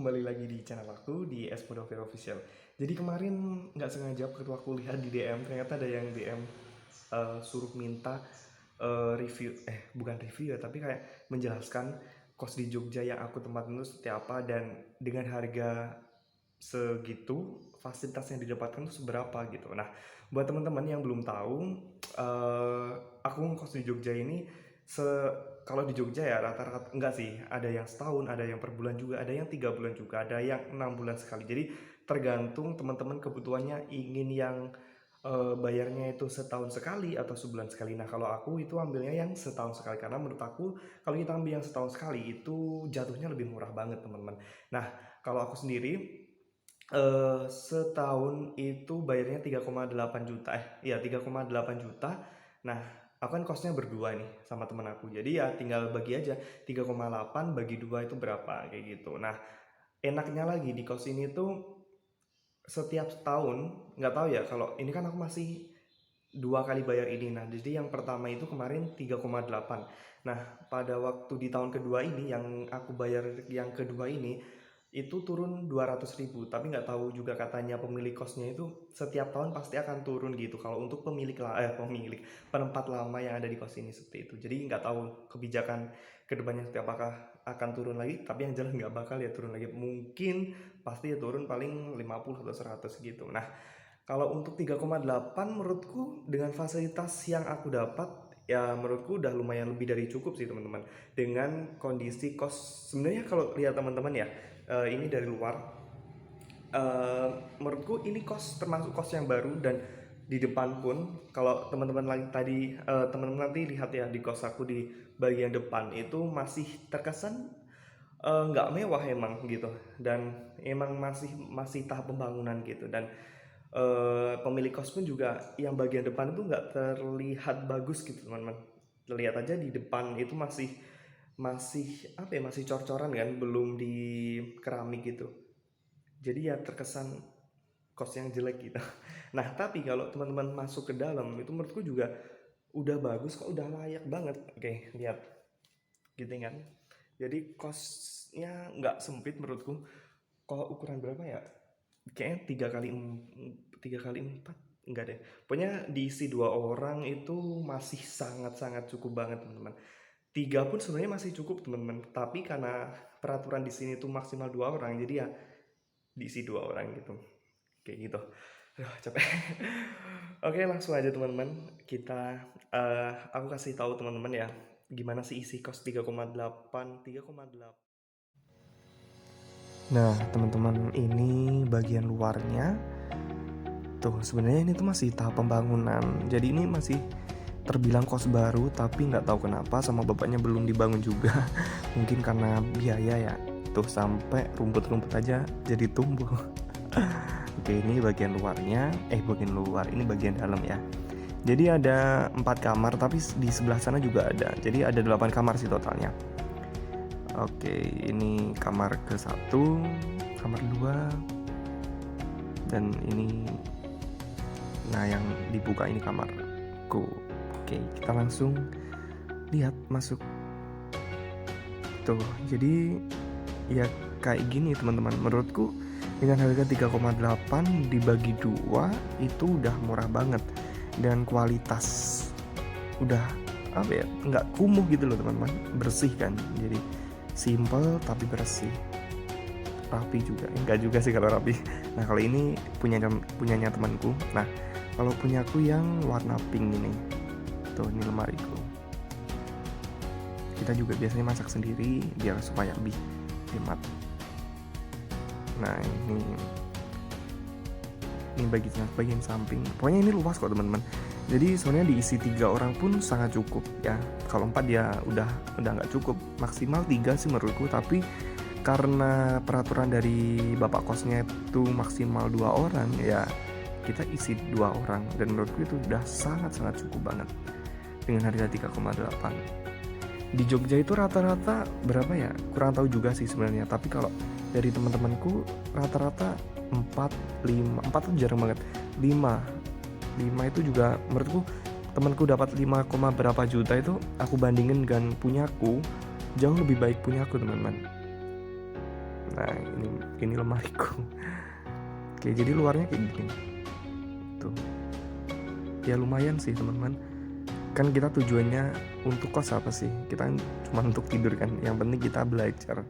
kembali lagi di channel aku di Espodover Official. Jadi kemarin nggak sengaja waktu aku lihat di DM ternyata ada yang DM suruh minta review, bukan review ya, tapi kayak menjelaskan kos di Jogja yang aku tempatin itu seperti apa dan dengan harga segitu fasilitas yang didapatkan itu seberapa gitu. Nah, buat teman-teman yang belum tahu, aku ngekos di Jogja ini se kalau di Jogja ya rata-rata enggak sih, ada yang setahun, ada yang per bulan juga, ada yang 3 bulan juga, ada yang 6 bulan sekali. Jadi tergantung teman-teman kebutuhannya ingin yang bayarnya itu setahun sekali atau sebulan sekali. Nah, kalau aku itu ambilnya yang setahun sekali karena menurut aku kalau kita ambil yang setahun sekali itu jatuhnya lebih murah banget teman-teman. Nah, kalau aku sendiri setahun itu bayarnya 3,8 juta. Iya 3,8 juta. Nah, aku kan kosnya berdua nih sama temen aku. Jadi ya tinggal bagi aja 3,8 bagi 2 itu berapa kayak gitu. Nah, enaknya lagi di kos ini tuh setiap tahun nggak tahu ya kalau ini kan aku masih 2 kali bayar ini. Nah, jadi yang pertama itu kemarin 3,8. Nah, pada waktu di tahun kedua ini yang aku bayar yang kedua ini itu turun 200.000, tapi nggak tahu juga katanya pemilik kosnya itu setiap tahun pasti akan turun gitu kalau untuk pemilik penempat lama yang ada di kos ini seperti itu. Jadi nggak tahu kebijakan kedepannya seperti apakah akan turun lagi, tapi yang jelas nggak bakal ya turun lagi, mungkin pasti ya turun paling 50 atau 100 gitu. Nah, kalau untuk 3,8 menurutku dengan fasilitas yang aku dapat ya menurutku udah lumayan lebih dari cukup sih teman-teman. Dengan kondisi kos sebenarnya kalau lihat teman-teman ya, ini dari luar, menurutku ini kos termasuk kos yang baru dan di depan pun kalau teman-teman lagi tadi, teman-teman nanti lihat ya di kos aku di bagian depan itu masih terkesan nggak mewah emang gitu dan emang masih tahap pembangunan gitu dan pemilik kos pun juga yang bagian depan itu nggak terlihat bagus gitu teman-teman. Lihat aja di depan itu masih masih apa ya masih cor-coran kan belum di keramik gitu, jadi ya terkesan kos yang jelek gitu. Nah, tapi kalau teman-teman masuk ke dalam itu menurutku juga udah bagus kok, udah layak banget. Oke, lihat gitu kan. Jadi kosnya nggak sempit menurutku. Kalau ukuran berapa ya? Kayaknya 3 kali 4 enggak deh. Pokoknya diisi 2 orang itu masih sangat-sangat cukup banget teman-teman. 3 pun sebenarnya masih cukup teman-teman. Tapi karena peraturan di sini tuh maksimal 2 orang, jadi ya diisi 2 orang gitu. Kayak gitu. Aduh, capek. Oke, langsung aja teman-teman. Aku kasih tahu teman-teman ya, gimana sih isi kos 3,8. Nah, teman-teman, ini bagian luarnya. Tuh, sebenarnya ini tuh masih tahap pembangunan. Jadi ini masih terbilang kos baru, tapi nggak tahu kenapa sama bapaknya belum dibangun juga. Mungkin karena biaya ya. Tuh, sampai rumput-rumput aja jadi tumbuh. Oke, ini bagian luarnya. Bagian luar, ini bagian dalam ya. Jadi ada 4 kamar, tapi di sebelah sana juga ada. Jadi ada 8 kamar sih totalnya. Oke, ini kamar ke-1, kamar 2, dan ini, nah yang dibuka ini kamarku. Oke, kita langsung lihat masuk. Tuh, jadi ya kayak gini teman-teman. Menurutku dengan harga 3,8 dibagi 2 itu udah murah banget dan kualitas udah apa ya, nggak kumuh gitu loh teman-teman, bersih kan, jadi simple tapi bersih, rapi juga, enggak juga sih kalau rapi. Nah, kalau ini punyanya temanku. Nah, kalau punyaku yang warna pink ini tuh, ini lemariku. Kita juga biasanya masak sendiri biar supaya lebih hemat. Nah, ini bagian samping. Pokoknya ini luas kok teman-teman. Jadi sebenarnya diisi 3 orang pun sangat cukup ya. Kalau 4 ya udah nggak cukup. Maksimal 3 sih menurutku. Tapi karena peraturan dari bapak kosnya itu maksimal 2 orang ya, kita isi 2 orang. Dan menurutku itu udah sangat-sangat cukup banget dengan harga 3,8. Di Jogja itu rata-rata berapa ya? Kurang tahu juga sih sebenarnya. Tapi kalau dari teman-temanku rata-rata 4 tuh jarang banget. 5 itu juga menurutku, temanku dapat 5, berapa juta itu aku bandingin dengan punyaku, jauh lebih baik punyaku teman-teman. Nah, ini lemariku. Oke, jadi luarnya kayak gini tuh. Ya lumayan sih teman-teman. Kan kita tujuannya untuk kos apa sih? Kita cuma untuk tidur kan. Yang penting kita belajar.